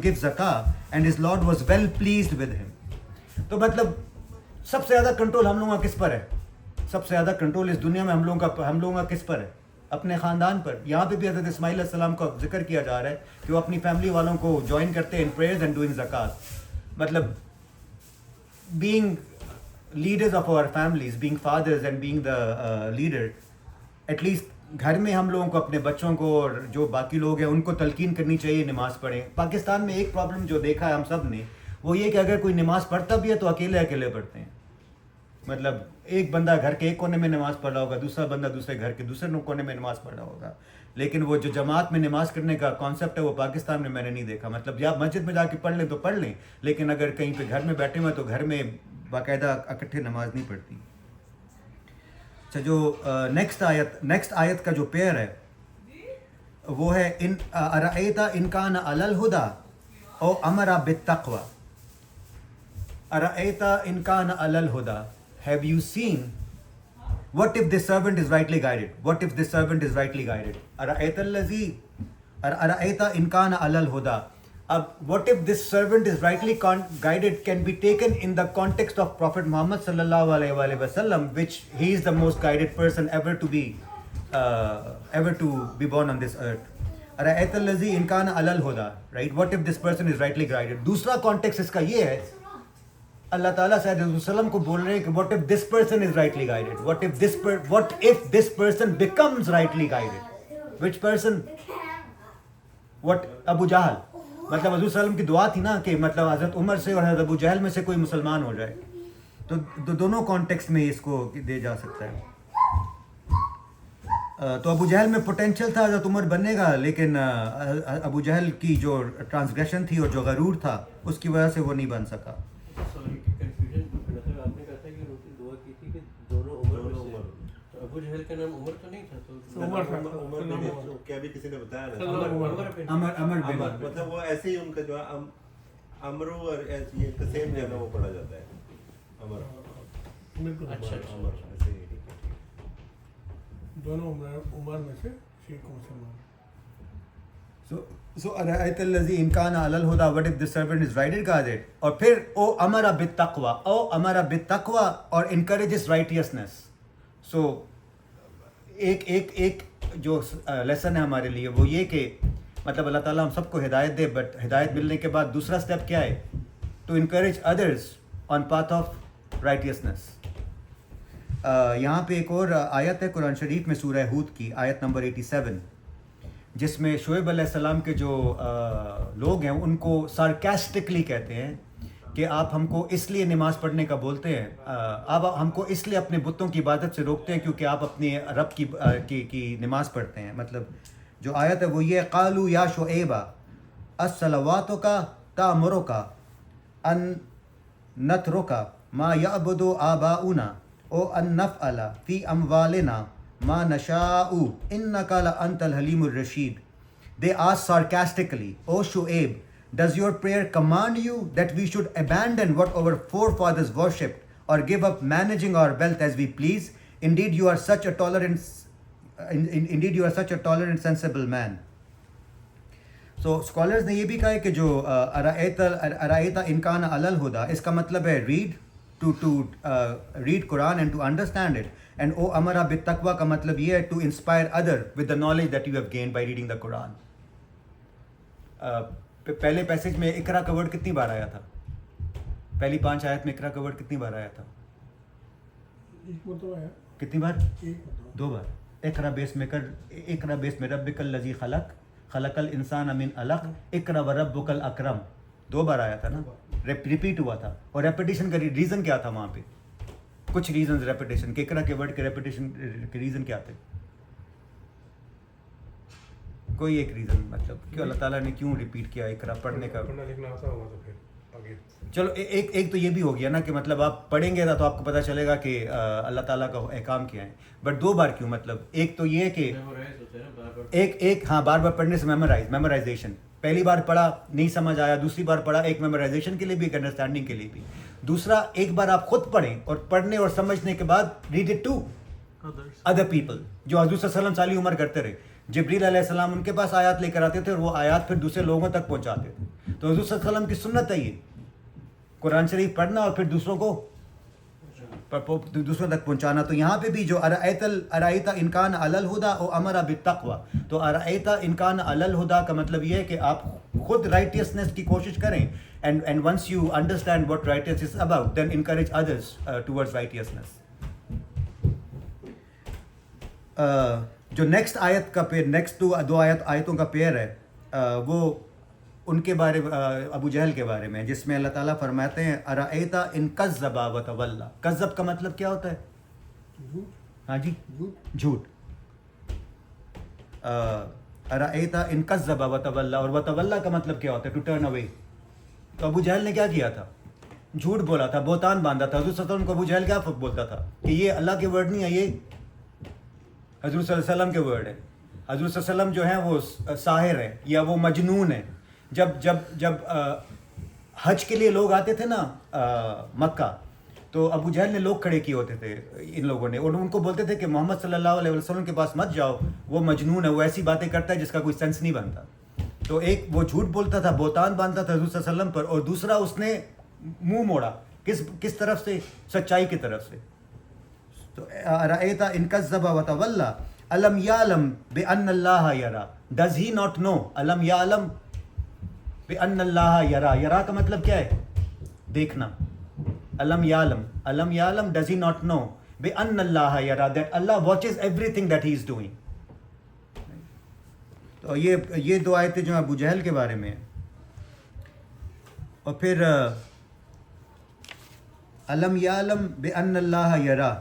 give zakah, and his Lord was well pleased with him. تو مطلب سب سے زیادہ کنٹرول ہم لوگوں کا کس پر ہے؟ سب سے زیادہ کنٹرول اس دنیا میں ہم لوگوں کا کس پر ہے؟ اپنے خاندان پر. یہاں پہ بھی حضرت اسماعیل علیہ السلام کا ذکر کیا جا رہا ہے کہ وہ اپنی فیملی والوں کو جوائن کرتے ہیں ان پریئرز اینڈ ڈوئنگ زکات. مطلب being leaders of our families, being fathers and being the leader, at least گھر میں ہم لوگوں کو اپنے بچوں کو اور جو باقی لوگ ہیں ان کو تلقین کرنی چاہیے نماز پڑھیں. پاکستان میں ایک پرابلم جو دیکھا ہے ہم سب نے وہ یہ کہ اگر کوئی نماز پڑھتا بھی ہے تو اکیلے پڑھتے ہیں. مطلب ایک بندہ گھر کے ایک کونے میں نماز پڑھ رہا ہوگا, دوسرا بندہ دوسرے گھر کے دوسرے کونے میں نماز پڑھ رہا ہوگا, لیکن وہ جو جماعت میں نماز کرنے کا کانسیپٹ ہے وہ پاکستان میں نے نہیں دیکھا. مطلب یا مسجد میں جا کے پڑھ لیں تو پڑھ لیں, لیکن اگر کہیں پہ گھر میں بیٹھے ہوئے تو گھر میں باقاعدہ اکٹھے نماز نہیں پڑھتی. اچھا, جو نیکسٹ آیت کا جو پیئر ہے وہ ہے ارأیت ان کان علی الہدی او امر بالتقوی. ارأیت ان کان علی Alhuda, have you seen what if this servant is rightly guided? What if this servant is rightly guided? ارأیت ان کان علی الہدی. اب what if this servant is rightly guided can be taken in the context of Prophet Muhammad sallallahu alaihi wasallam, which he is the most guided person ever to be born on this earth. ارأیت الذی ان کان علی Alhuda, right? What if this person is rightly guided? دوسرا context اس کا یہ ہے, اللہ تعالیٰ صلی اللہ علیہ وسلم کو بول رہے ہیں کہ what if this person is rightly guided? What if this person becomes rightly guided? Which person? What? ابو جہل. مطلب حضور صلی اللہ علیہ وسلم کی دعا تھی نا کہ مطلب حضرت عمر سے اور حضرت ابو جہل میں سے کوئی مسلمان ہو جائے. تو دونوں کانٹیکسٹ میں اس کو دے جا سکتا ہے. تو ابو جہل میں پوٹینشیل تھا حضرت عمر بننے کا, لیکن ابو جہل کی جو ٹرانسگریشن تھی اور جو غرور تھا اس کی وجہ سے وہ نہیں بن سکا.
ابو جہل کا نام عمر تو نہیں تھا, تو
عمر کیا بھی کسی نے بتایا نا,
عمر بن,
مطلب وہ ایسے ہی ان کا جو امرو اور یہ سیم جو ہے نا وہ پڑھا جاتا ہے امر.
اچھا
امر ایسے ہی
دونوں عمر میں سے شیخ مسلمان.
So ارأیت الذی ان کان علی Alhuda, what if the servant is rightly guided. اور پھر او امر بالتقوی اور encourages righteousness. So ایک جو لیسن ہے ہمارے لیے وہ یہ کہ مطلب اللہ تعالیٰ ہم سب کو ہدایت دے, بٹ ہدایت ملنے کے بعد دوسرا اسٹیپ کیا ہے؟ To encourage others on path of righteousness. یہاں پہ ایک اور آیت ہے قرآن شریف میں سورہ ہود کی آیت نمبر 87, جس میں شعیب علیہ السلام کے جو لوگ ہیں ان کو سارکیسٹکلی کہتے ہیں کہ آپ ہم کو اس لیے نماز پڑھنے کا بولتے ہیں, آپ ہم کو اس لیے اپنے بتوں کی عبادت سے روکتے ہیں کیونکہ آپ اپنے رب کی نماز پڑھتے ہیں. مطلب جو آیت ہے وہ یہ, قالوا یا شعیب الصلواتک تأمرک ان نترک ما یعبد آباؤنا او ان نفعل فی اموالنا ما نشاء انک لانت الحلیم الرشید. They asked sarcastically, O Shu'aib, does your prayer command you that we should abandon what our forefathers worshipped or give up managing our wealth as we please? Indeed you are such a tolerant sensible man. So scholars نے یہ بھی کہا ہے کہ جو ارأیت ان کان علی الہدی, اس کا مطلب ہے read Quran and to understand it, and او امر بالتقوی کا مطلب یہ ہے to inspire other with the knowledge that you have gained by reading the Quran. پہلے پیسج میں اقرا کا ورڈ کتنی بار آیا تھا؟ پہلی 5 آیت میں اقرا کا ورڈ کتنی بار آیا تھا؟
ایک مرتبہ ہے.
کتنی بار؟
ایک مرتبہ.
2 بار. اقرا بیس میں ربک الذی خلق الانسان من علق اقرا وربک الاکرم 2 بار آیا تھا نا, ریپیٹ ہوا تھا. اور ریپیٹیشن کا ریزن کیا تھا وہاں پہ؟ کچھ ریزنز ریپیٹیشن کے, اقرا کے ورڈ کے ریپیٹیشن کے ریزن کیا تھے؟ کوئی ایک ریزن, مطلب کہ اللہ تعالیٰ نے کیوں ریپیٹ کیا اقرا پڑھنے کا؟
پڑھنا لکھنا آسان ہوگا تو پھر آگے.
چلو ایک تو یہ بھی ہو گیا نا کہ مطلب آپ پڑھیں گے تو آپ کو پتہ چلے گا کہ اللہ تعالیٰ کا احکام کیا ہے, بٹ 2 بار کیوں؟ مطلب ایک تو یہ کہ ہاں بار بار پڑھنے سے میمورائزیشن, پہلی بار پڑھا نہیں سمجھ آیا, دوسری بار پڑھا, ایک میمورائزیشن کے لیے بھی, ایک انڈرسٹینڈنگ کے لیے بھی. دوسرا ایک بار آپ خود پڑھیں اور پڑھنے اور سمجھنے کے بعد read it to other people, جو حضور صلی اللہ علیہ وسلم ساری عمر کرتے رہے. جبریل علیہ السلام ان کے پاس آیات لے کر آتے تھے اور وہ آیات پھر دوسرے لوگوں تک پہنچاتے تھے. تو حضور صلی اللہ علیہ وسلم کی سنت ہے یہ قرآن شریف پڑھنا اور پھر دوسروں تک پہنچانا. تو یہاں پہ بھی جو ارائیتا انکان علی الہدا او امر بالتقوی, تو ارائیتا انکان علی الہدا کا مطلب یہ ہے کہ آپ خود رائٹیسنس کی کوشش کریں, and once you understand what righteous is about then encourage others towards righteousness. جو نیکسٹ آیت کا پیر, نیکسٹ دو آیتوں کا پیر ہے وہ ان کے بارے ابو جہل کے بارے میں, جس میں اللہ تعالیٰ فرماتے ہیں ارأیت ان کذب وتولی. کذب کا مطلب کیا ہوتا ہے؟ ہاں جی, جھوٹ. ارأیت ان کذب وتولی, اور وتولی کا مطلب کیا ہوتا ہے؟ To turn away. تو ابو جہل نے کیا کیا تھا؟ جھوٹ بولا تھا, بہتان باندھا تھا. حضور صلی اللہ علیہ وسلم کو ابو جہل کیا بولتا تھا کہ یہ اللہ کے ورڈ نہیں ہے, یہ حضور صلی اللہ علیہ وسلم کے ورڈ ہے. حضور صلی اللہ علیہ وسلم جو ہیں وہ ساحر ہیں یا وہ مجنون ہیں. جب حج کے لیے لوگ آتے تھے نا مکہ, تو ابو جہل نے لوگ کھڑے کیے ہوتے تھے ان لوگوں نے, اور ان کو بولتے تھے کہ محمد صلی اللہ علیہ وسلم کے پاس مت جاؤ, وہ مجنون ہے, وہ ایسی باتیں کرتا ہے جس کا کوئی سینس نہیں بنتا. تو ایک وہ جھوٹ بولتا تھا, بہتان باندھتا تھا حضور صلی اللہ علیہ وسلم پر, اور دوسرا اس نے منہ موڑا کس طرف سے؟ سچائی کی طرف سے. تو ارأیت ان کذب وتولی الم یعلم بان اللہ یری, ڈز ہی ناٹ نو؟ الم یعلم بان اللہ یری, یرا کا مطلب کیا ہے؟ دیکھنا. الم یعلم ڈز ہی ناٹ نو بان اللہ یری, that Allah watches everything that he is doing. تو یہ دو آیتیں جو ہیں ابو جہل کے بارے میں ہیں. اور پھر الم یعلم بان اللہ یری,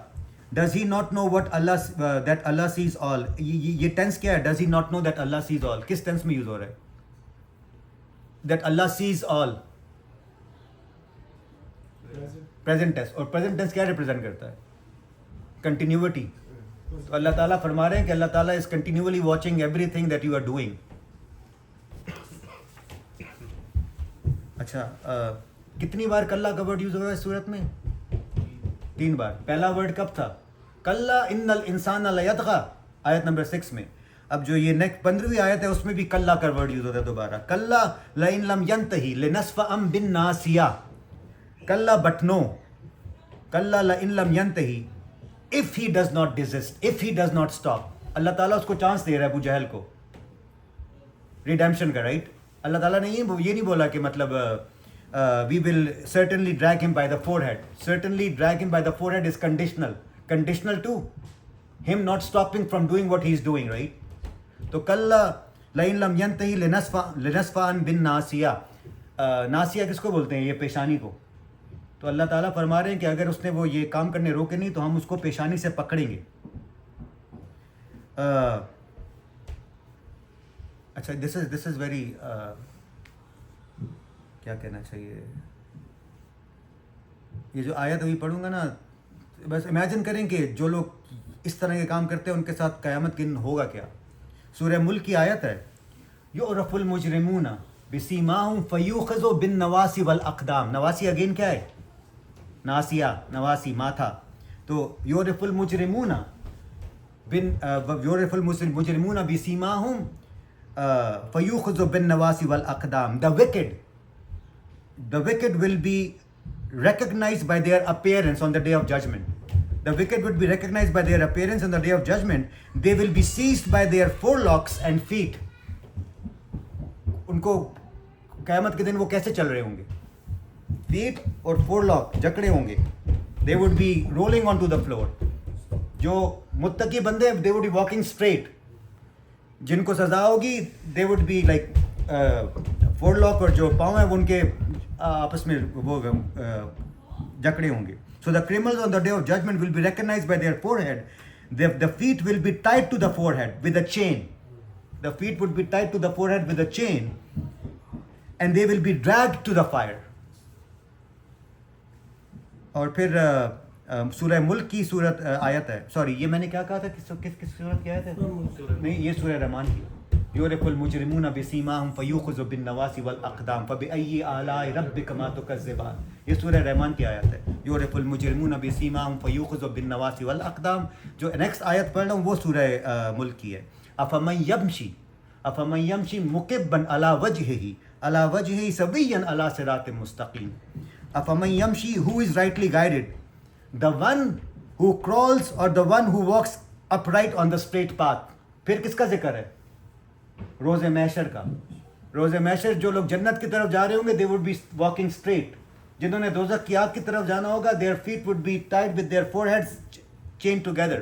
does he not know what Allah that Allah sees all. یہ ٹینس کیا ہے؟ Does he not know that Allah sees all. کس ٹینس میں یوز ہو رہا ہے؟ That Allah sees all, present tense. اور پریزنٹ ٹینس کیا ریپرزینٹ کرتا ہے؟ کنٹینیوٹی. تو اللہ تعالیٰ فرما رہے ہیں کہ اللہ تعالیٰ is continuously watching everything that you are doing. اچھا, کتنی بار کلّا کا ورڈ یوز ہوا ہے اس صورت میں؟ 3 بار. پہلا ورڈ کب تھا؟ کلّا ان الانسان لیطغی, آیت نمبر 6 میں. اب جو یہ نیکسٹ 15ویں آیت ہے اس میں بھی کلّا کا ورڈ یوز ہوتا ہے دوبارہ. کلّا لئن لم ینتہی لنصفعا بالناصیہ. کلّا بٹ نو, کلّا لئن لم ینتہی, if he does not desist, if he does not stop. اللہ تعالیٰ اس کو چانس دے رہا ہے ابو جہل کو ریڈیمشن کا, رائٹ. اللہ تعالیٰ نے یہ نہیں بولا کہ مطلب we will certainly drag him by the forehead. Certainly drag him by the forehead is conditional to him not stopping from doing what he is doing, right? تو کلّا لئن لم ینتہی لنصفعا بالناصیہ. ناصیہ کس کو بولتے ہیں؟ یہ پیشانی کو. تو اللہ تعالیٰ فرما رہے ہیں کہ اگر اس نے وہ یہ کام کرنے روکے نہیں تو ہم اس کو پیشانی سے پکڑیں گے. اچھا, دس از ویری کیا کہنا چاہیے, یہ جو آیت ابھی پڑھوں گا نا, بس امیجن کریں کہ جو لوگ اس طرح کے کام کرتے ہیں ان کے ساتھ قیامت کے دن ہوگا کیا. سورہ ملک کی آیت ہے, یعرف المجرمون بسیماہم فیوخذوا بالنواصی والاقدام. نواسی اگین کیا ہے؟ ناسیہ, نواسی, ماتھا. تو یعرف المجرمون بسیماہم فیوخذوا بالنواصی والاقدام. The wicked will be recognized by their appearance on the day of judgment. The wicked would be recognized by their appearance on the day of judgment. They will be seized by their forelocks and feet. ان کو قیامت کے دن وہ کیسے چل رہے ہوں گے؟ Fat اور فورلاک جکڑے ہوں گے. They would be rolling onto the floor. جو متقی بندے they would be walking straight. جن کو سزا ہوگی they would be like forelock, اور جو پاؤں ہیں وہ ان کے آپس میں وہ جکڑے ہوں گے. So the criminals on the day of judgment will be recognized by their forehead. The feet will be tied to the forehead with a chain. The feet would be tied to the forehead with a chain, and they will be dragged to the fire. اور پھر سورہ ملک کی صورت آیت ہے, sorry یہ میں نے کیا کہا تھا, کس صورت کی آیت ہے؟ نہیں, یہ سورہ رحمان کی. يعرف المجرمون بسيماهم فيؤخذ بالنواصي والأقدام فبأي آلاء ربكما تكذبان. یہ سورہ رحمان کی آیت ہے. يعرف المجرمون بسيماهم فيؤخذ بالنواصي والأقدام. جو نیکسٹ آیت پڑھ رہا ہوں وہ سورہ ملک کی ہے. أفمن يمشي مكبا على وجهه سويا على صراط مستقيم. أفمن يمشي, who is rightly guided, the one who crawls or the one who walks upright on the straight path. پھر کس کا ذکر ہے؟ روز محشر کا. روز محشر جو لوگ جنت کی طرف جا رہے ہوں گے they would be walking straight. جنہوں نے دوزخ کی آگ کی طرف جانا ہوگا their feet would be tied with their foreheads chained together.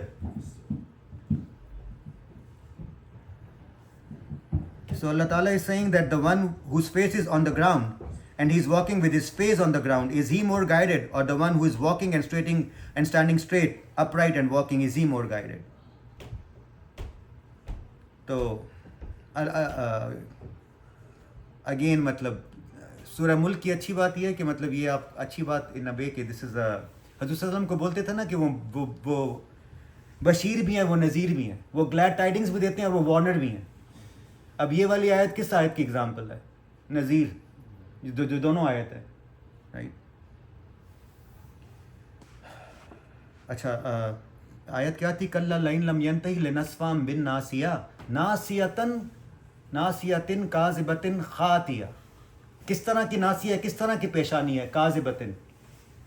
So Allah Ta'ala is saying that the one whose face is on the ground and he is walking with his face on the ground, is he more guided, or the one who is walking and standing straight, upright and walking, is he more guided? تو again مطلب سورہ ملک کی اچھی بات یہ ہے کہ مطلب یہ آپ اچھی بات ان وے کہ دس از حضور صلی اللہ علیہ وسلم کو بولتے تھے نا کہ وہ بشیر بھی ہیں, وہ نذیر بھی ہیں, وہ گلیڈ ٹائڈنگز بھی دیتے ہیں اور وہ وارنر بھی ہیں. اب یہ والی آیت کس آیت کی اگزامپل ہے؟ نذیر, جو دونوں آیت ہے, رائٹ. اچھا آیت کیا تھی؟ کلا لئن لم ینتہی لنسفعا بالناصیہ ناصیۃ کاذبۃ خاطیہ. کس طرح کی ناصیہ, کس طرح کی پیشانی ہے؟ کاذبۃ,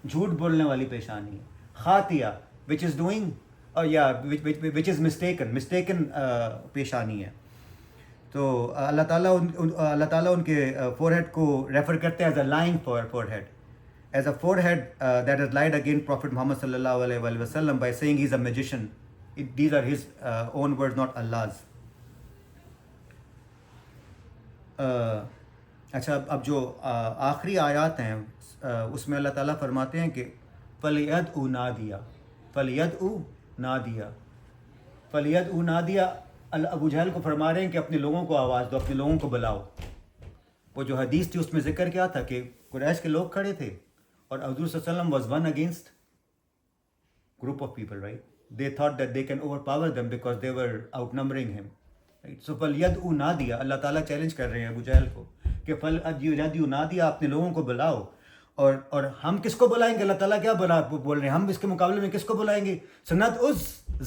جھوٹ بولنے والی پیشانی ہے. خاطیہ which is doing which is mistaken پیشانی ہے. تو اللہ تعالیٰ ان کے فور ہیڈ کو ریفر کرتے ہیں as a lying forehead, as a forehead that is lied against Prophet Muhammad sallallahu alaihi wasallam by saying he's a magician. These are his own words, not Allah's. اچھا اب جو آخری آیات ہیں اس میں اللہ تعالیٰ فرماتے ہیں کہ فَلْيَدْعُ نَادِيَا فَلْيَدْعُ نَادِيَا. ابو جہل کو فرما رہے ہیں کہ اپنے لوگوں کو آواز دو, اپنے لوگوں کو بلاؤ. وہ جو حدیث تھی اس میں ذکر کیا تھا کہ قریش کے لوگ کھڑے تھے اور حضور صلی اللہ علیہ وسلم was one against group of people, right? They thought that they can overpower them because they were outnumbering him, right? So فَلْيَدْعُ نَادِيَا, اللہ تعالیٰ چیلنج کر رہے ہیں ابو جہل کو کہ فَلْيَدْعُ نَادِيَا, اپنے لوگوں کو بلاؤ. اور ہم کس کو بلائیں گے؟ اللہ تعالیٰ کیا بول رہے ہیں؟ ہم اس کے مقابلے میں کس کو بلائیں گے؟ سنت از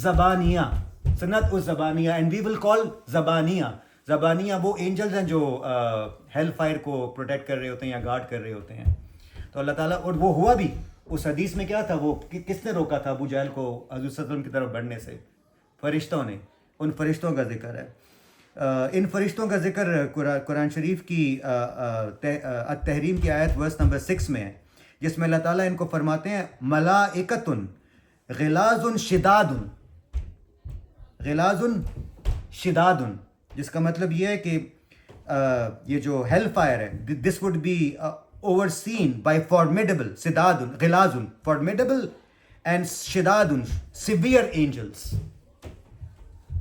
زبانیہ اینڈ وی ول کال زبانیہ وہ اینجلز ہیں جو ہیل فائر کو پروٹیکٹ کر رہے ہوتے ہیں یا گارڈ کر رہے ہوتے ہیں. تو اللہ تعالیٰ, اور وہ ہوا بھی. اس حدیث میں کیا تھا, وہ کس نے روکا تھا ابو جہل کو حضور صلی اللہ علیہ وسلم کی طرف بڑھنے سے؟ فرشتوں نے. ان فرشتوں کا ذکر ہے. ان فرشتوں کا ذکر قرآن شریف کی التحریم کی آیت ورس نمبر 6 میں ہے, جس میں اللہ تعالیٰ ان کو فرماتے ہیں ملائکۃ غلاظ شداد, جس کا مطلب یہ ہے کہ یہ جو ہیل فائر ہے, this would be overseen by formidable, sidadun, ghilazun, formidable and shidadun, severe angels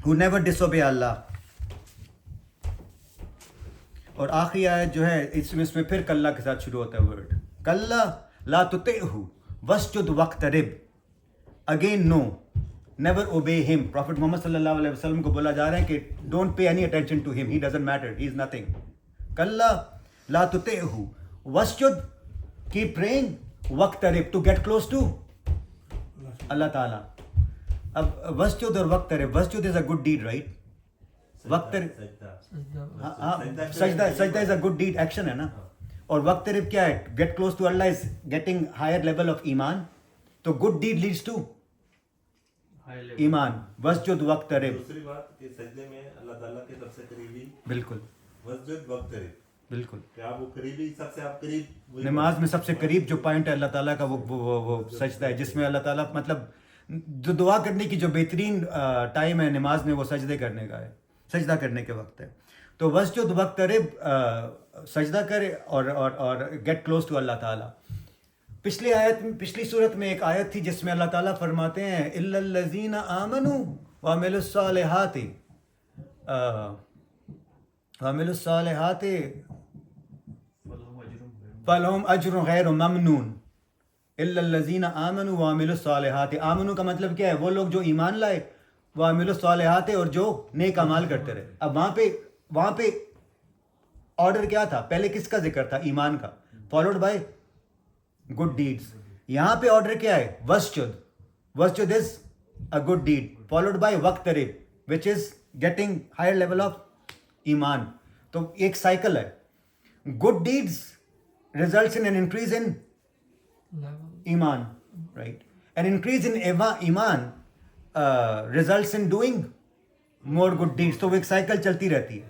who never disobey Allah. اور آخری آیت جو ہے اس میں پھر کلّا کے ساتھ شروع ہوتا ہے ورڈ کلّا لا تطعہ واسجد واقترب. Again no, never obey him. Prophet Muhammad sallallahu alaihi wasallam کو بولا جا رہا ہے کہ don't pay any attention to him, he doesn't matter, he is nothing. کلّا لا تطعہ واسجد, keep praying, واقترب, to get close to اللہ تعالیٰ. اب واسجد اور واقترب, واسجد is a good deed, right? واقترب سجدہ is a good deed, action ہے نا. اور واقترب کیا ہے؟ get close to Allah is getting higher level of ایمان. تو good deed leads to ایمان. واسجد واقترب.
دوسری بات کہ سجدے میں اللہ تعالیٰ کی طرف سے قریبی,
بالکل
واسجد واقترب,
بالکل.
کہ آپ وہ قریبی, سب سے آپ قریب
نماز میں سب سے قریب جو پوائنٹ ہے اللہ تعالیٰ کا وہ سجدہ ہے, جس میں اللہ تعالیٰ مطلب جو دعا کرنے کی جو بہترین ٹائم ہے نماز میں وہ سجدے کرنے کا ہے, سجدہ کرنے کے وقت ہے. تو واسجد واقترب, سجدہ کرے اور گیٹ کلوز ٹو اللہ تعالیٰ. پچھلی صورت میں ایک آیت تھی جس میں اللہ تعالیٰ فرماتے ہیں الا الذین آمنوا وعملوا الصالحات فلہم اجر غیر ممنون. الا الذین آمنوا وعملوا الصالحات, آمنوا کا مطلب کیا ہے؟ وہ لوگ جو ایمان لائے, وعملوا الصالحات, اور جو نیک اعمال کرتے رہے. اب وہاں پہ وہاں پہ آرڈر کیا تھا؟ پہلے کس کا ذکر تھا؟ ایمان کا، فالوڈ بائی گڈ ڈیڈس. یہاں پہ آرڈر کیا ہے؟ وسجد. وسجد is a good deed followed by وقترب which is getting higher level of ایمان. تو ایک سائیکل ہے. Good deeds results in an increase in ایمان, right? An increase in ایمان results in doing more good deeds. تو وہ ایک سائیکل چلتی رہتی ہے.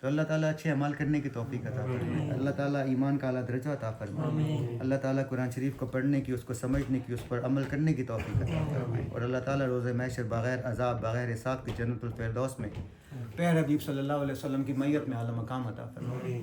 تو اللہ تعالیٰ اچھے اعمال کرنے کی توفیق عطا فرمائے. اللہ تعالیٰ ایمان کا اعلیٰ درجہ عطا فرمائے. اللہ تعالیٰ قرآن شریف کو پڑھنے کی, اس کو سمجھنے کی, اس پر عمل کرنے کی توفیق عطا فرمائے. اور اللہ تعالیٰ روز محشر بغیر عذاب, بغیر حساب کی جنت الفردوس میں پیارے حبیب صلی اللہ علیہ وسلم کی میت میں اعلیٰ مقام عطا فرمائے.